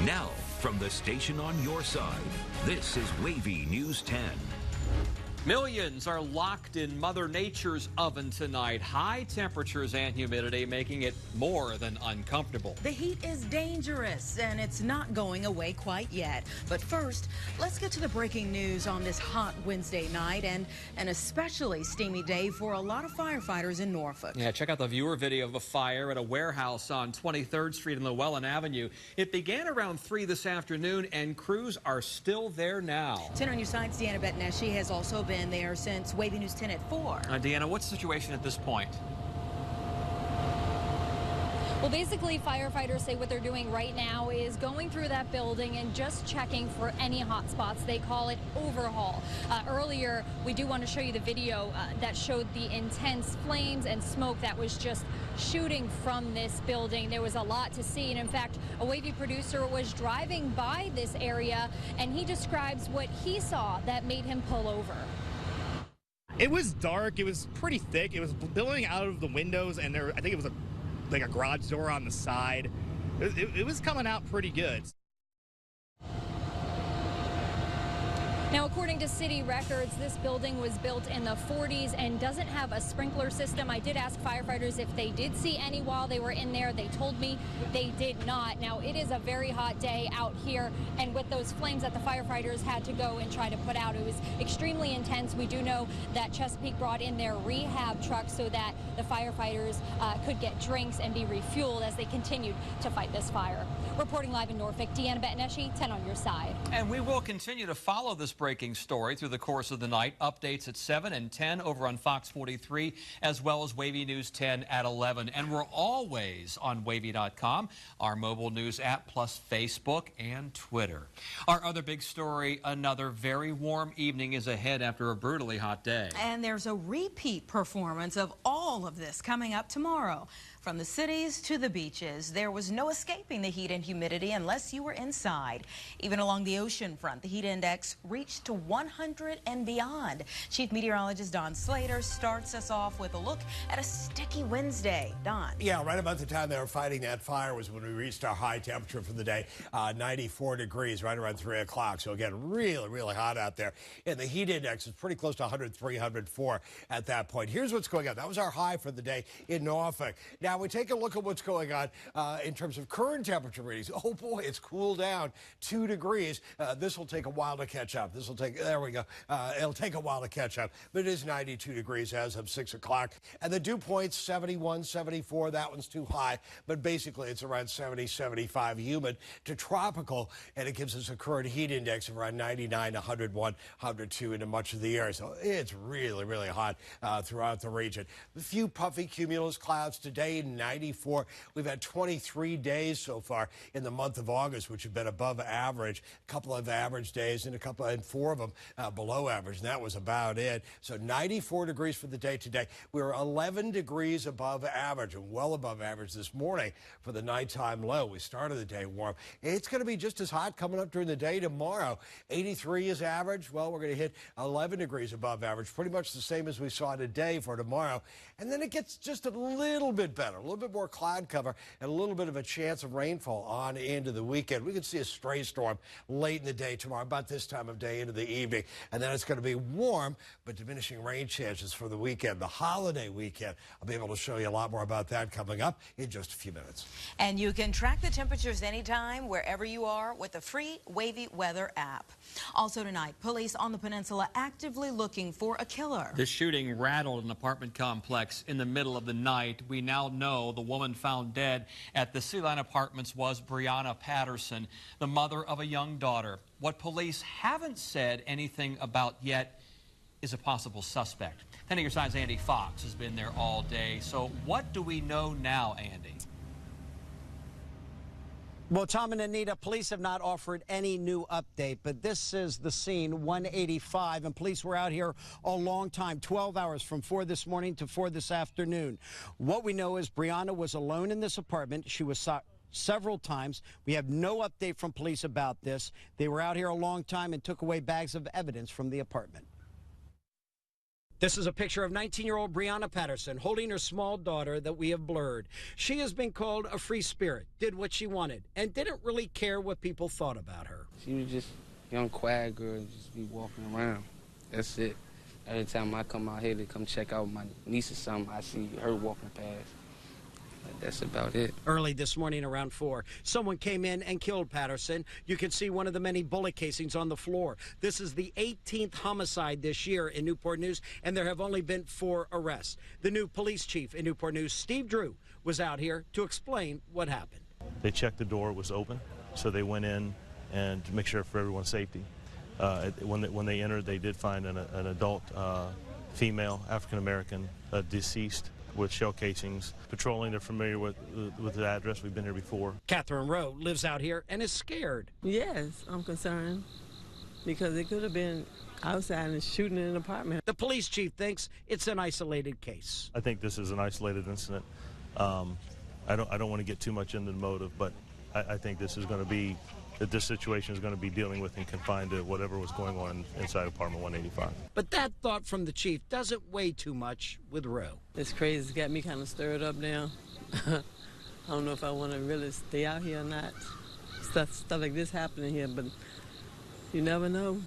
Now, from the station on your side, this is Wavy News 10. Millions are locked in Mother Nature's oven tonight. High temperatures and humidity making it more than uncomfortable. The heat is dangerous, and it's not going away quite yet. But first, let's get to the breaking news on this hot Wednesday night and an especially steamy day for a lot of firefighters in Norfolk. Yeah, check out the viewer video of a fire at a warehouse on 23rd Street and Llewellyn Avenue. It began around 3 this afternoon, and crews are still there now. 10 on your side's Deanna Betneshi has also been there since Wavy News 10 at 4. Deanna, what's the situation at this point? Well, basically, firefighters say what they're doing right now is going through that building and just checking for any hot spots. They call it overhaul. Earlier, we do want to show you the video that showed the intense flames and smoke that was just shooting from this building. There was a lot to see, and in fact, a Wavy producer was driving by this area, and he describes what he saw that made him pull over. It was dark. It was pretty thick. It was billowing out of the windows, and I think it was like a garage door on the side. It was coming out pretty good. Now, according to city records, this building was built in the 40s and doesn't have a sprinkler system. I did ask firefighters if they did see any while they were in there. They told me they did not. Now, it is a very hot day out here, and with those flames that the firefighters had to go and try to put out, it was extremely intense. We do know that Chesapeake brought in their rehab truck so that the firefighters could get drinks and be refueled as they continued to fight this fire. Reporting live in Norfolk, Deanna Betneshi, 10 on your side. And we will continue to follow this breaking story through the course of the night. Updates at 7 and 10 over on Fox 43, as well as Wavy News 10 at 11. And we're always on Wavy.com, our mobile news app, plus Facebook and Twitter. Our other big story, another very warm evening is ahead after a brutally hot day. And there's a repeat performance of all of this coming up tomorrow. From the cities to the beaches, there was no escaping the heat and humidity unless you were inside. Even along the ocean front, the heat index reached to 100 and beyond. Chief Meteorologist Don Slater starts us off with a look at a sticky Wednesday. Don. Yeah, right about the time they were fighting that fire was when we reached our high temperature for the day, 94 degrees, right around 3 o'clock. So again, really, really hot out there. And the heat index is pretty close to 103, 104 at that point. Here's what's going on. That was our high for the day in Norfolk. Now we take a look at what's going on in terms of current temperature readings. Oh boy, it's cooled down 2 degrees. This will take a while to catch up. This will take, there we go. It'll take a while to catch up, but it is 92 degrees as of 6 o'clock. And the dew point's 71, 74. That one's too high, but basically it's around 70, 75 humid to tropical, and it gives us a current heat index of around 99, 101, 102 into much of the air. So it's really, really hot throughout the region. A few puffy cumulus clouds today, 94. We've had 23 days so far in the month of August, which have been above average. A couple of average days and 4 of them below average, and that was about it. So 94 degrees for the day today. We were 11 degrees above average and well above average this morning for the nighttime low. We started the day warm. It's going to be just as hot coming up during the day tomorrow. 83 is average. Well, we're going to hit 11 degrees above average, pretty much the same as we saw today for tomorrow. And then it gets just a little bit better, a little bit more cloud cover, and a little bit of a chance of rainfall on into the weekend. We could see a stray storm late in the day tomorrow, about this time of day into the evening. And then it's going to be warm, but diminishing rain chances for the weekend, the holiday weekend. I'll be able to show you a lot more about that coming up in just a few minutes. And you can track the temperatures anytime, wherever you are, with the free Wavy Weather app. Also tonight, police on the peninsula actively looking for a killer. The shooting rattled an apartment complex in the middle of the night. We now know the woman found dead at the Sea Line Apartments was Brianna Patterson, the mother of a young daughter. What police haven't said anything about yet is a possible suspect. 10 on your side's Andy Fox has been there all day. So what do we know now, Andy? Well, Tom and Anita, police have not offered any new update, but this is the scene, 185, and police were out here a long time, 12 hours from 4 this morning to 4 this afternoon. What we know is Brianna was alone in this apartment. She was shot several times. We have no update from police about this. They were out here a long time and took away bags of evidence from the apartment. This is a picture of 19-year-old Breonna Patterson holding her small daughter that we have blurred. She has been called a free spirit, did what she wanted, and didn't really care what people thought about her. She was just a young, quiet girl, just be walking around. That's it. Every time I come out here to come check out my niece or something, I see her walking past. That's about it. Early this morning around 4, someone came in and killed Patterson. You can see one of the many bullet casings on the floor. This is the 18th homicide this year in Newport News, and there have only been 4 arrests. The new police chief in Newport News, Steve Drew, was out here to explain what happened. They checked the door, it was open, so they went in and to make sure for everyone's safety. When they entered, they did find an adult female, African-American, deceased, with shell casings. Patrolling, they're familiar with the address. We've been here before. Catherine Rowe lives out here and is scared. Yes, I'm concerned because it could have been outside and shooting in an apartment. The police chief thinks it's an isolated case. I think this is an isolated incident. I don't want to get too much into the motive, but I think this is going to be this situation is going to be dealing with and confined to whatever was going on inside apartment 185. But that thought from the chief doesn't weigh too much with Rowe. It's crazy. It's got me kind of stirred up now. I don't know if I want to really stay out here or not. Stuff like this happening here, but you never know.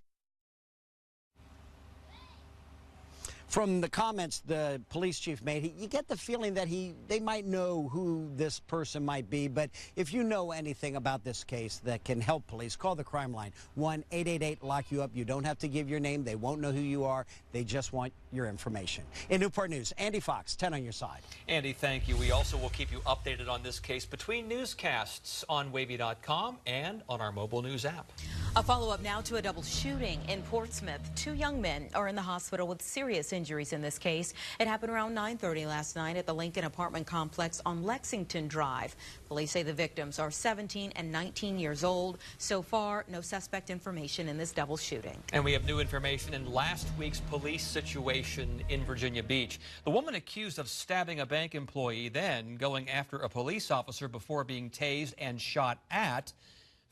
From the comments the police chief made, you get the feeling that they might know who this person might be. But if you know anything about this case that can help police, call the crime line, 1-888-LOCK-YOU-UP. You don't have to give your name. They won't know who you are. They just want your information. In Newport News, Andy Fox, 10 on your side. Andy, thank you. We also will keep you updated on this case between newscasts on Wavy.com and on our mobile news app. A follow-up now to a double shooting in Portsmouth. 2 young men are in the hospital with serious injuries in this case. It happened around 9:30 last night at the Lincoln apartment complex on Lexington Drive. Police say the victims are 17 and 19 years old. So far, no suspect information in this double shooting. And we have new information in last week's police situation in Virginia Beach. The woman accused of stabbing a bank employee, then going after a police officer before being tased and shot at,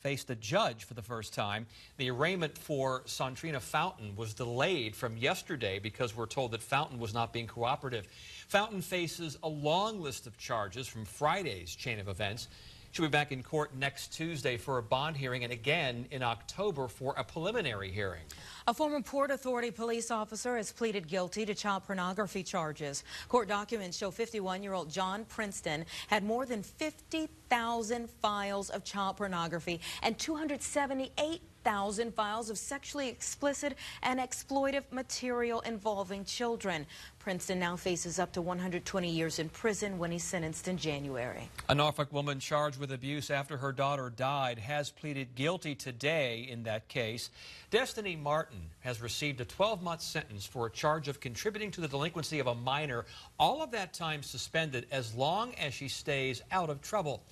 faced a judge for the first time. The arraignment for Santrina Fountain was delayed from yesterday because we're told that Fountain was not being cooperative. Fountain faces a long list of charges from Friday's chain of events. She'll be back in court next Tuesday for a bond hearing and again in October for a preliminary hearing. A former Port Authority police officer has pleaded guilty to child pornography charges. Court documents show 51-year-old John Princeton had more than 50,000 files of child pornography and 278,000 files of sexually explicit and exploitive material involving children. Princeton now faces up to 120 years in prison when he's sentenced in January. A Norfolk woman charged with abuse after her daughter died has pleaded guilty today in that case. Destiny Martin has received a 12-month sentence for a charge of contributing to the delinquency of a minor, all of that time suspended as long as she stays out of trouble.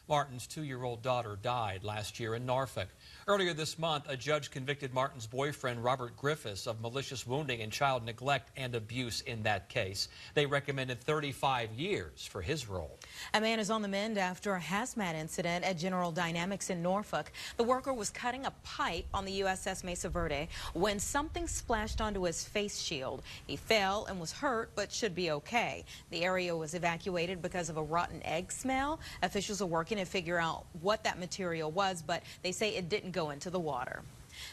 Martin's 2-year-old daughter died last year in Norfolk. Earlier this month, a judge convicted Martin's boyfriend, Robert Griffiths, of malicious wounding and child neglect and abuse in that case. They recommended 35 years for his role. A man is on the mend after a hazmat incident at General Dynamics in Norfolk. The worker was cutting a pipe on the USS Mesa Verde when something splashed onto his face shield. He fell and was hurt, but should be okay. The area was evacuated because of a rotten egg smell. Officials are working to figure out what that material was, but they say it didn't go into the water.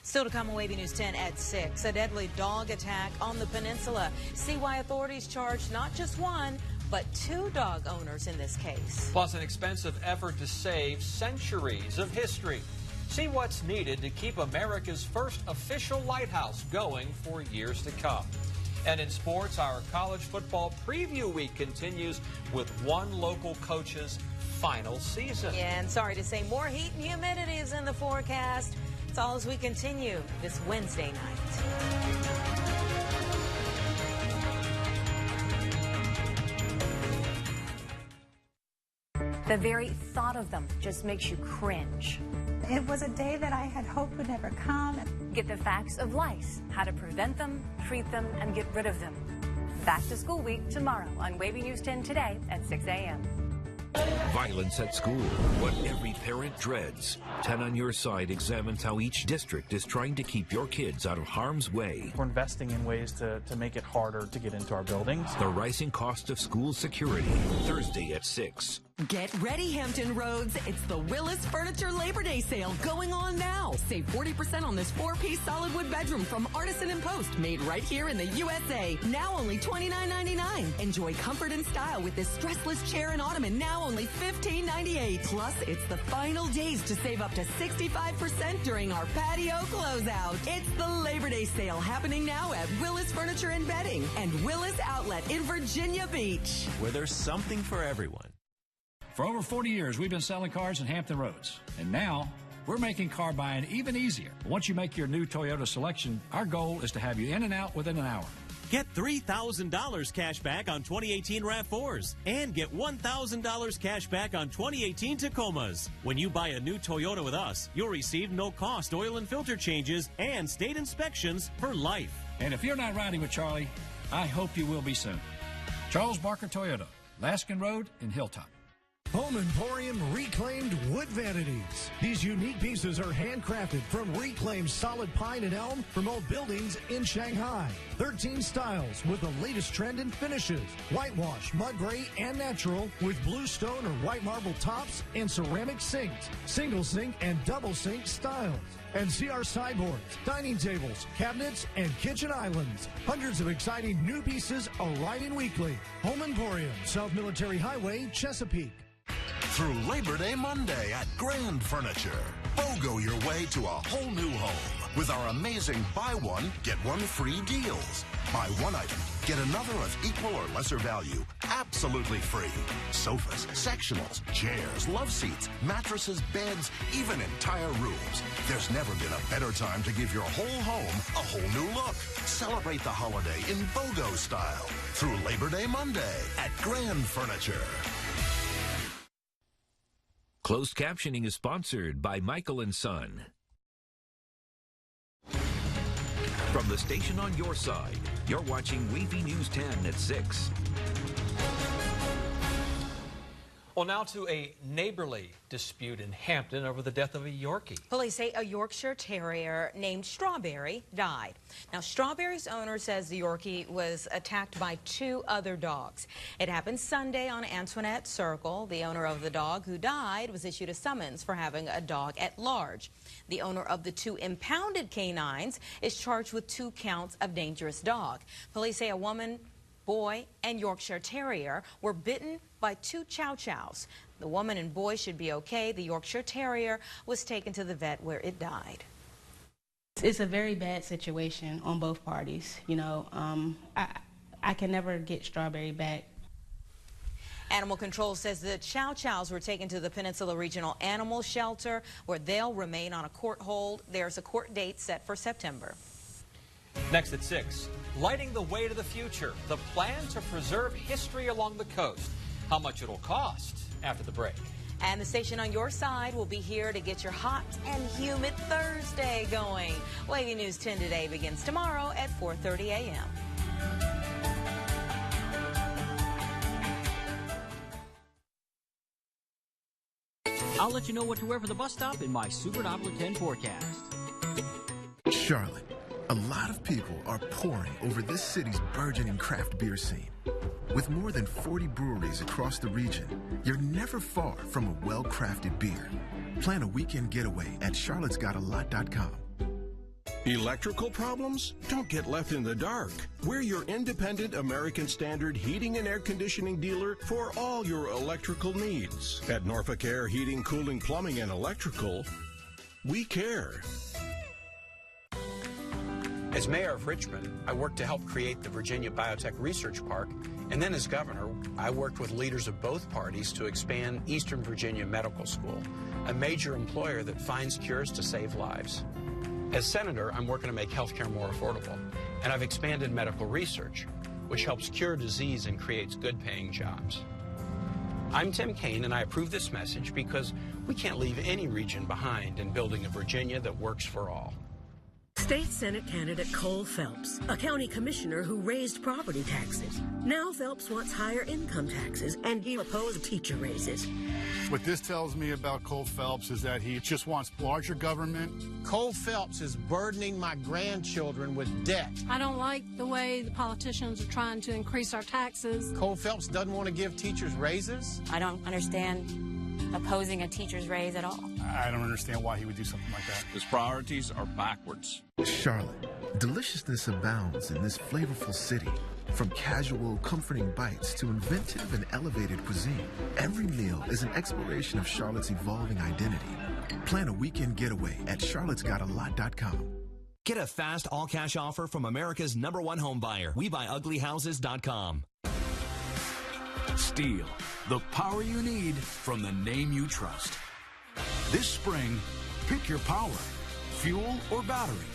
Still to come on Wavy News 10 at 6. A deadly dog attack on the peninsula. See why authorities charged not just 1, but 2 dog owners in this case. Plus an expensive effort to save centuries of history. See what's needed to keep America's first official lighthouse going for years to come. And in sports, our college football preview week continues with one local coach's final season. Yeah, and sorry to say, more heat and humidity is in the forecast. It's all as we continue this Wednesday night. The very thought of them just makes you cringe. It was a day that I had hoped would never come. Get the facts of lice, how to prevent them, treat them, and get rid of them. Back to school week tomorrow on Wavy News 10 today at 6 a.m. Violence at school, what every parent dreads. 10 on Your Side examines how each district is trying to keep your kids out of harm's way. We're investing in ways to make it harder to get into our buildings. The rising cost of school security, Thursday at 6. Get ready, Hampton Roads. It's the Willis Furniture Labor Day sale going on now. Save 40% on this 4-piece solid wood bedroom from Artisan and Post, made right here in the USA. Now only $29.99. Enjoy comfort and style with this stressless chair and ottoman, now only $15.98. Plus, it's the final days to save up to 65% during our patio closeout. It's the Labor Day sale happening now at Willis Furniture and Bedding and Willis Outlet in Virginia Beach, where there's something for everyone. For over 40 years, we've been selling cars in Hampton Roads. And now, we're making car buying even easier. Once you make your new Toyota selection, our goal is to have you in and out within an hour. Get $3,000 cash back on 2018 RAV4s and get $1,000 cash back on 2018 Tacomas. When you buy a new Toyota with us, you'll receive no-cost oil and filter changes and state inspections for life. And if you're not riding with Charlie, I hope you will be soon. Charles Barker Toyota, Laskin Road in Hilltop. Home Emporium Reclaimed Wood Vanities. These unique pieces are handcrafted from reclaimed solid pine and elm from old buildings in Shanghai. 13 styles with the latest trend in finishes. Whitewash, mud gray, and natural with blue stone or white marble tops and ceramic sinks. Single sink and double sink styles. And see our sideboards, dining tables, cabinets, and kitchen islands. Hundreds of exciting new pieces arriving weekly. Home Emporium, South Military Highway, Chesapeake. Through Labor Day Monday at Grand Furniture. BOGO your way to a whole new home with our amazing buy one, get one free deals. Buy one item, get another of equal or lesser value, absolutely free. Sofas, sectionals, chairs, love seats, mattresses, beds, even entire rooms. There's never been a better time to give your whole home a whole new look. Celebrate the holiday in BOGO style through Labor Day Monday at Grand Furniture. Closed captioning is sponsored by Michael & Son. From the station on your side, you're watching Wavy News 10 at 6. Well, now to a neighborly dispute in Hampton over the death of a Yorkie. Police say a Yorkshire Terrier named Strawberry died. Now, Strawberry's owner says the Yorkie was attacked by 2 other dogs. It happened Sunday on Antoinette Circle. The owner of the dog who died was issued a summons for having a dog at large. The owner of the 2 impounded canines is charged with 2 counts of dangerous dog. Police say a woman, boy, and Yorkshire Terrier were bitten by 2 chow chows. The woman and boy should be okay. The Yorkshire Terrier was taken to the vet where it died. It's a very bad situation on both parties. You know, I can never get Strawberry back. Animal Control says the chow chows were taken to the Peninsula Regional Animal Shelter where they'll remain on a court hold. There's a court date set for September. Next at 6, lighting the way to the future, the plan to preserve history along the coast. How much it'll cost after the break. And the station on your side will be here to get your hot and humid Thursday going. Wavy News 10 Today begins tomorrow at 4:30 a.m. I'll let you know what to wear for the bus stop in my Super Doppler 10 forecast. Charlotte. A lot of people are pouring over this city's burgeoning craft beer scene. With more than 40 breweries across the region, you're never far from a well-crafted beer. Plan a weekend getaway at charlottesgotalot.com. Electrical problems? Don't get left in the dark. We're your independent American Standard heating and air conditioning dealer for all your electrical needs. At Norfolk Air Heating, Cooling, Plumbing, and Electrical, we care. As mayor of Richmond, I worked to help create the Virginia Biotech Research Park, and then as governor, I worked with leaders of both parties to expand Eastern Virginia Medical School, a major employer that finds cures to save lives. As senator, I'm working to make healthcare more affordable, and I've expanded medical research, which helps cure disease and creates good-paying jobs. I'm Tim Kaine, and I approve this message because we can't leave any region behind in building a Virginia that works for all. Stay State Senate candidate Cole Phelps, a county commissioner who raised property taxes. Now Phelps wants higher income taxes, and he opposed teacher raises. What this tells me about Cole Phelps is that he just wants larger government. Cole Phelps is burdening my grandchildren with debt. I don't like the way the politicians are trying to increase our taxes. Cole Phelps doesn't want to give teachers raises. I don't understand opposing a teacher's raise at all. I don't understand why he would do something like that. His priorities are backwards. Charlotte, deliciousness abounds in this flavorful city. From casual, comforting bites to inventive and elevated cuisine, every meal is an exploration of Charlotte's evolving identity. Plan a weekend getaway at charlottesgotalot.com. Get a fast all-cash offer from America's #1 home buyer, WeBuyUglyHouses.com. Steel, the power you need from the name you trust. This spring, pick your power, fuel or battery.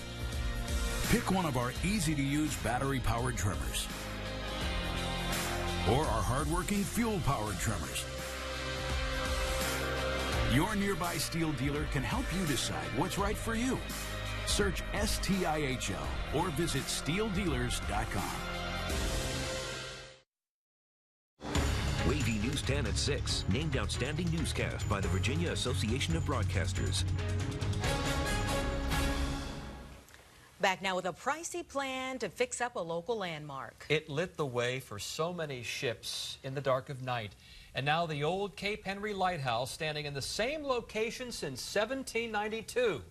Pick one of our easy-to-use battery-powered trimmers or our hard-working fuel-powered trimmers. Your nearby Steel dealer can help you decide what's right for you. Search STIHL or visit steeldealers.com. Wavy News 10 at 6, named Outstanding Newscast by the Virginia Association of Broadcasters. Back now with a pricey plan to fix up a local landmark. It lit the way for so many ships in the dark of night. And now the old Cape Henry Lighthouse, standing in the same location since 1792,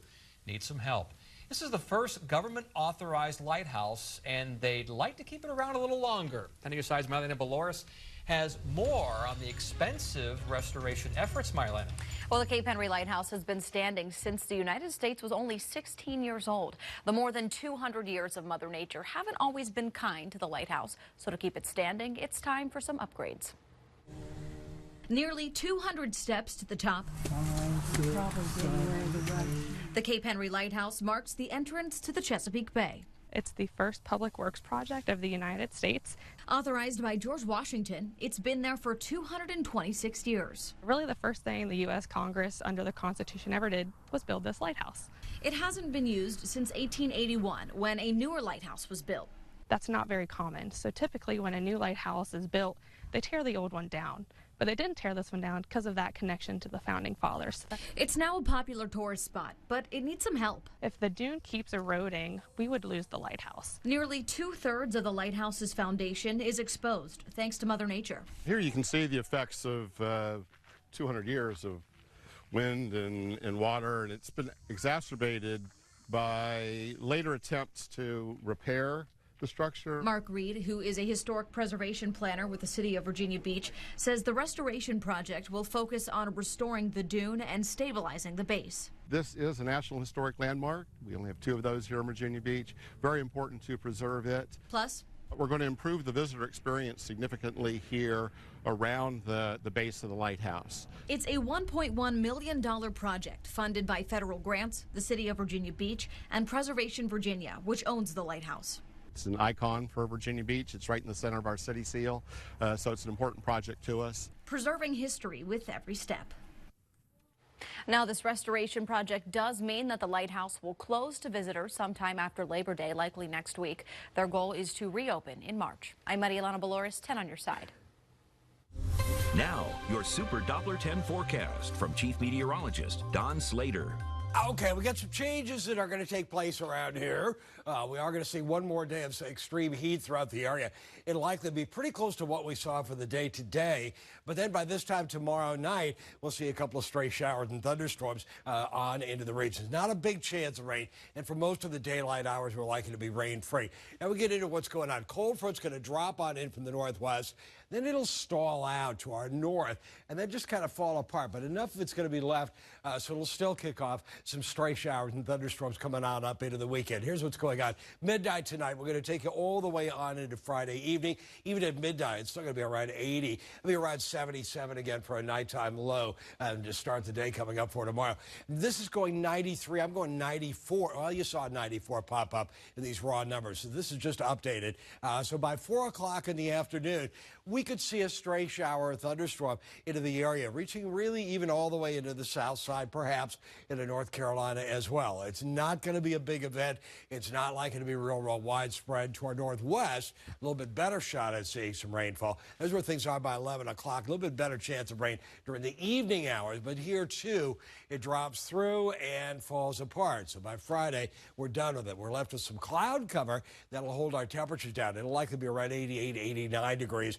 needs some help. This is the first government-authorized lighthouse, and they'd like to keep it around a little longer. 10 on your side's Marlena Boloris has more on the expensive restoration efforts. Marlena. Well, the Cape Henry Lighthouse has been standing since the United States was only 16 years old. The more than 200 years of Mother Nature haven't always been kind to the lighthouse. So to keep it standing, it's time for some upgrades. Nearly 200 steps to the top. The Cape Henry Lighthouse marks the entrance to the Chesapeake Bay. It's the first public works project of the United States. Authorized by George Washington, it's been there for 226 years. Really the first thing the U.S. Congress under the Constitution ever did was build this lighthouse. It hasn't been used since 1881, when a newer lighthouse was built. That's not very common. So typically when a new lighthouse is built, they tear the old one down. But they didn't tear this one down because of that connection to the founding fathers. It's now a popular tourist spot, but it needs some help. If the dune keeps eroding, we would lose the lighthouse. Nearly 2/3 of the lighthouse's foundation is exposed, thanks to Mother Nature. Here you can see the effects of 200 years of wind and water, and it's been exacerbated by later attempts to repair the structure. Mark Reed, who is a historic preservation planner with the city of Virginia Beach, says the restoration project will focus on restoring the dune and stabilizing the base. This is a National Historic Landmark. We only have 2 of those here in Virginia Beach. Very important to preserve it. Plus, we're going to improve the visitor experience significantly here around the base of the lighthouse. It's a $1.1 million project funded by federal grants, the city of Virginia Beach, and Preservation Virginia, which owns the lighthouse. It's an icon for Virginia Beach. It's right in the center of our city seal, so it's an important project to us. Preserving history with every step. Now, this restoration project does mean that the lighthouse will close to visitors sometime after Labor Day, likely next week. Their goal is to reopen in March. I'm Marielana Boloris, 10 on your side. Now, your Super Doppler 10 forecast from Chief Meteorologist Don Slater. Okay, we got some changes that are going to take place around here. We are going to see one more day of extreme heat throughout the area. It'll likely be pretty close to what we saw for the day today. But then by this time tomorrow night, we'll see a couple of stray showers and thunderstorms on into the regions. Not a big chance of rain. And for most of the daylight hours, we're likely to be rain-free. Now we get into what's going on. Cold front's going to drop on in from the northwest. Then it'll stall out to our north and then just kind of fall apart. But enough of it's going to be left, so it'll still kick off some stray showers and thunderstorms coming on up into the weekend. Here's what's going on. Midnight tonight, we're going to take it all the way on into Friday evening. Even at midnight, it's still going to be around 80. It'll be around 77 again for a nighttime low to start the day coming up for tomorrow. This is going 93. I'm going 94. Well, you saw 94 pop up in these raw numbers. So this is just updated. So by 4 o'clock in the afternoon, we could see a stray shower or thunderstorm into the area, reaching really even all the way into the south side, perhaps into North Carolina as well. It's not going to be a big event. It's not likely to be real widespread. To our northwest, a little bit better shot at seeing some rainfall. That's where things are by 11 o'clock. A little bit better chance of rain during the evening hours, but here too, it drops through and falls apart. So by Friday, we're done with it. We're left with some cloud cover that'll hold our temperatures down. It'll likely be around 88, 89 degrees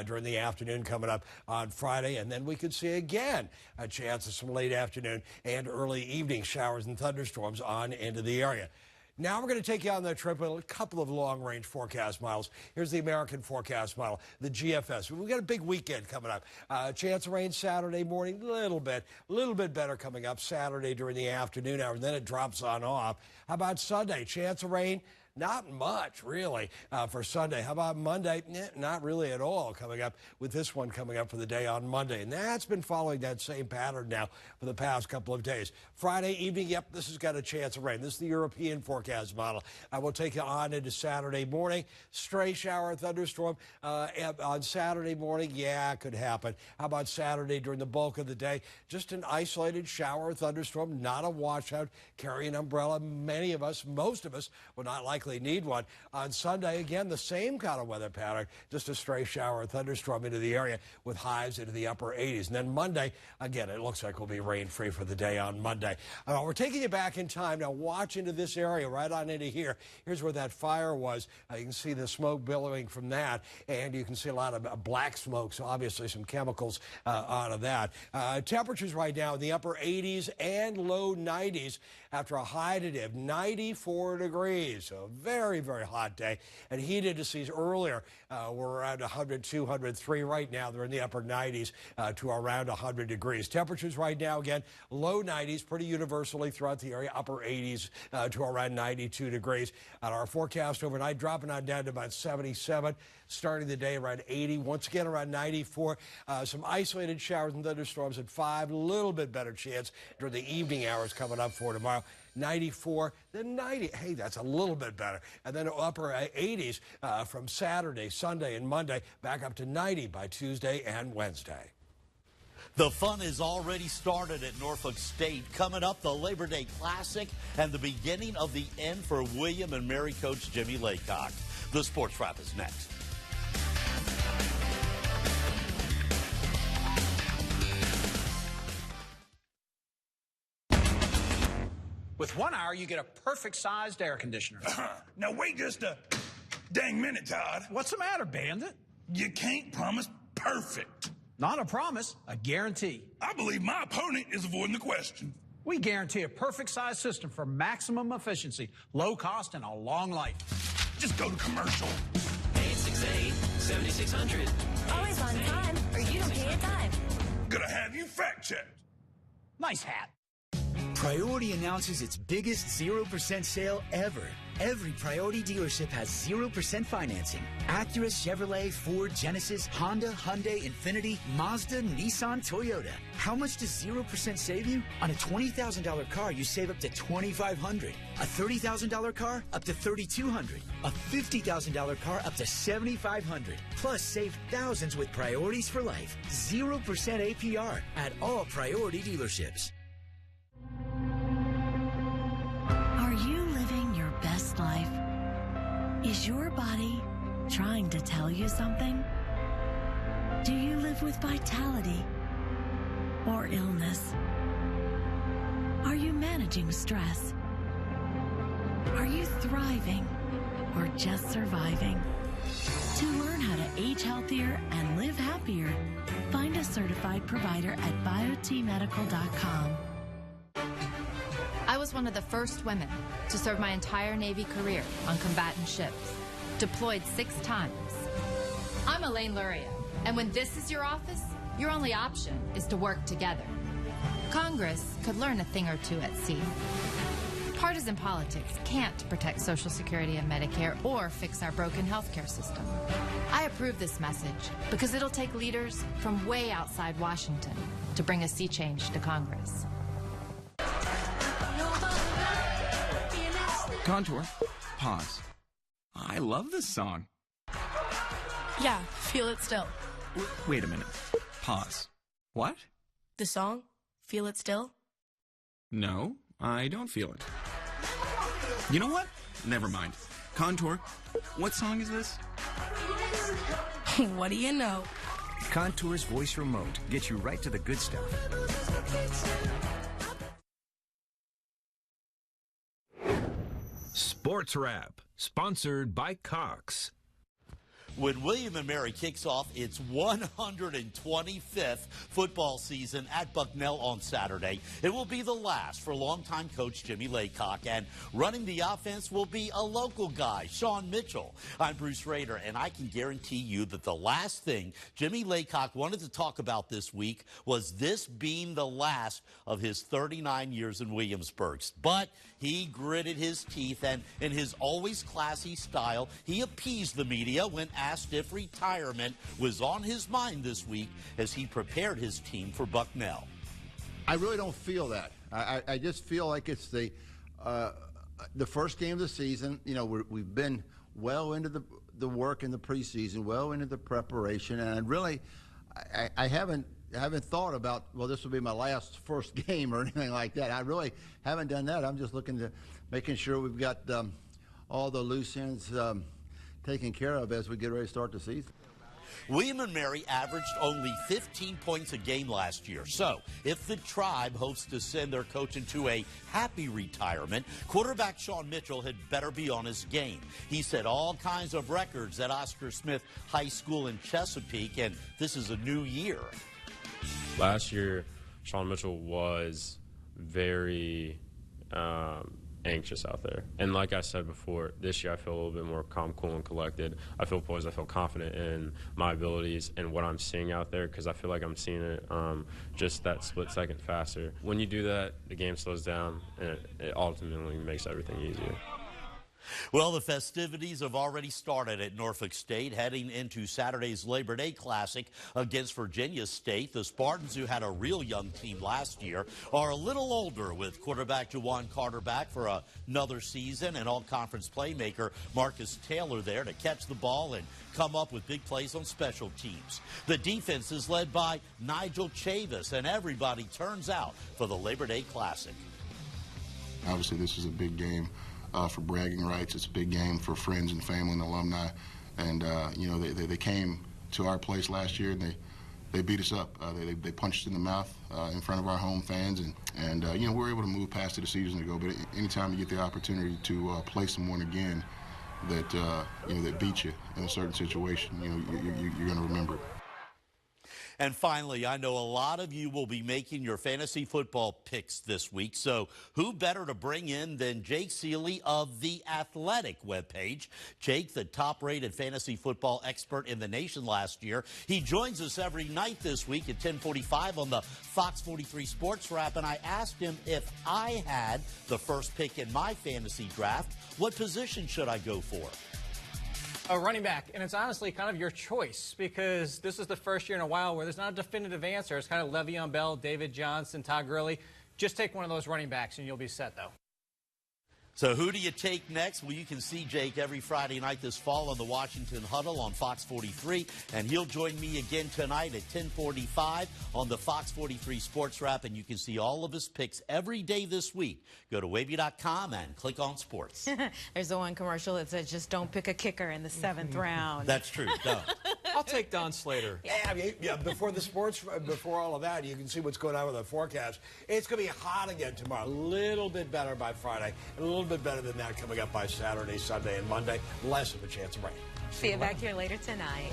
during the afternoon coming up on Friday, and then we could see again a chance of some late afternoon and early evening showers and thunderstorms on into the area. Now we're going to take you on that trip with a couple of long-range forecast models. Here's the American forecast model, the GFS. We've got a big weekend coming up. Chance of rain Saturday morning, a little bit better coming up Saturday during the afternoon hour, and then it drops on off. How about Sunday? Chance of rain? Not much, really, for Sunday. How about Monday? Not really at all coming up, with this one coming up for the day on Monday. And that's been following that same pattern now for the past couple of days. Friday evening, yep, this has got a chance of rain. This is the European forecast model. I will take you on into Saturday morning. Stray shower, thunderstorm on Saturday morning. Yeah, it could happen. How about Saturday during the bulk of the day? Just an isolated shower, thunderstorm, not a washout. Carry an umbrella. Many of us, most of us, will not likely need one. On Sunday, again, the same kind of weather pattern, just a stray shower or thunderstorm into the area with highs into the upper 80s. And then Monday, again, it looks like we'll be rain-free for the day on Monday. We're taking you back in time. Now watch into this area, right on into here. Here's where that fire was. You can see the smoke billowing from that, and you can see a lot of black smoke, so obviously some chemicals out of that. Temperatures right now in the upper 80s and low 90s after a high today of 94 degrees. So very, very hot day. And heat indices earlier were around 102, 103. Right now, they're in the upper 90s to around 100 degrees. Temperatures right now, again, low 90s, pretty universally throughout the area, upper 80s to around 92 degrees. On our forecast overnight, dropping on down to about 77, starting the day around 80, once again around 94. Some isolated showers and thunderstorms at 5, a little bit better chance during the evening hours coming up for tomorrow. 94, then 90. Hey, that's a little bit better. And then upper 80s from Saturday, Sunday, and Monday, back up to 90 by Tuesday and Wednesday. The fun is already started at Norfolk State. Coming up, the Labor Day Classic and the beginning of the end for William and Mary coach Jimmy Laycock. The Sports Wrap is next. With 1 hour, you get a perfect-sized air conditioner. Now, wait just a dang minute, Todd. What's the matter, Bandit? You can't promise perfect. Not a promise, a guarantee. I believe my opponent is avoiding the question. We guarantee a perfect-sized system for maximum efficiency, low cost, and a long life. Just go to commercial. 868-7600. Always on time, or you don't pay a dime. Gonna have you fact-checked. Nice hat. Priority announces its biggest 0% sale ever. Every Priority dealership has 0% financing. Acura, Chevrolet, Ford, Genesis, Honda, Hyundai, Infiniti, Mazda, Nissan, Toyota. How much does 0% save you? On a $20,000 car, you save up to $2,500. A $30,000 car, up to $3,200. A $50,000 car, up to $7,500. Plus, save thousands with Priorities for life. 0% APR at all Priority dealerships. Are you living your best life? Is your body trying to tell you something? Do you live with vitality or illness? Are you managing stress? Are you thriving or just surviving? To learn how to age healthier and live happier, find a certified provider at biotmedical.com. I was one of the first women to serve my entire Navy career on combatant ships, deployed 6 times. I'm Elaine Luria, and when this is your office, your only option is to work together. Congress could learn a thing or two at sea. Partisan politics can't protect Social Security and Medicare or fix our broken healthcare system. I approve this message because it'll take leaders from way outside Washington to bring a sea change to Congress. Contour. Pause. I love this song. Yeah, feel it still. Wait a minute. Pause. What? The song? Feel It Still? No, I don't feel it. You know what? Never mind. Contour, what song is this? What do you know? Contour's voice remote gets you right to the good stuff. Sports Wrap, sponsored by Cox. When William & Mary kicks off its 125th football season at Bucknell on Saturday, it will be the last for longtime coach Jimmy Laycock, and running the offense will be a local guy, Sean Mitchell. I'm Bruce Rader, and I can guarantee you that the last thing Jimmy Laycock wanted to talk about this week was this being the last of his 39 years in Williamsburg. But he gritted his teeth, and in his always classy style, he appeased the media when asked if retirement was on his mind this week as he prepared his team for Bucknell. I really don't feel that. I just feel like it's the first game of the season. You know, we've been well into the work in the preseason, well into the preparation, and really, I haven't thought about, well, this will be my first game or anything like that. I really haven't done that. I'm just looking to making sure we've got all the loose ends taken care of as we get ready to start the season. William & Mary averaged only 15 points a game last year. So if the Tribe hopes to send their coach into a happy retirement, quarterback Sean Mitchell had better be on his game. He set all kinds of records at Oscar Smith High School in Chesapeake, and this is a new year. Last year, Sean Mitchell was very anxious out there. And like I said before, this year I feel a little bit more calm, cool, and collected. I feel poised. I feel confident in my abilities and what I'm seeing out there, because I feel like I'm seeing it just that split second faster. When you do that, the game slows down, and it ultimately makes everything easier. Well, the festivities have already started at Norfolk State, heading into Saturday's Labor Day Classic against Virginia State. The Spartans, who had a real young team last year, are a little older, with quarterback Jawan Carter back for another season and all-conference playmaker Marcus Taylor there to catch the ball and come up with big plays on special teams. The defense is led by Nigel Chavis, and everybody turns out for the Labor Day Classic. Obviously, this is a big game. For bragging rights. It's a big game for friends and family and alumni, and you know, they came to our place last year and they beat us up. They punched us in the mouth in front of our home fans, and you know, we were able to move past it a season ago. But anytime you get the opportunity to play someone again that you know, that beat you in a certain situation, you know, you're going to remember it. And finally, I know a lot of you will be making your fantasy football picks this week, so who better to bring in than Jake Seeley of The Athletic webpage. Jake, the top-rated fantasy football expert in the nation last year, he joins us every night this week at 10:45 on the Fox 43 Sports Wrap, and I asked him if I had the first pick in my fantasy draft, what position should I go for? A running back, and it's honestly kind of your choice, because this is the first year in a while where there's not a definitive answer. It's kind of Le'Veon Bell, David Johnson, Todd Gurley. Just take one of those running backs and you'll be set, though. So who do you take next? Well, you can see Jake every Friday night this fall on the Washington Huddle on Fox 43, and he'll join me again tonight at 10:45 on the Fox 43 Sports Wrap, and you can see all of his picks every day this week. Go to Wavy.com and click on sports. There's the one commercial that says just don't pick a kicker in the 7th round. That's true. No. I'll take Don Slater. Yeah, I mean, before all of that, you can see what's going on with the forecast. It's going to be hot again tomorrow. A little bit better by Friday, and a little bit better than that coming up by Saturday, Sunday, and Monday. Less of a chance of rain. See you back here later tonight.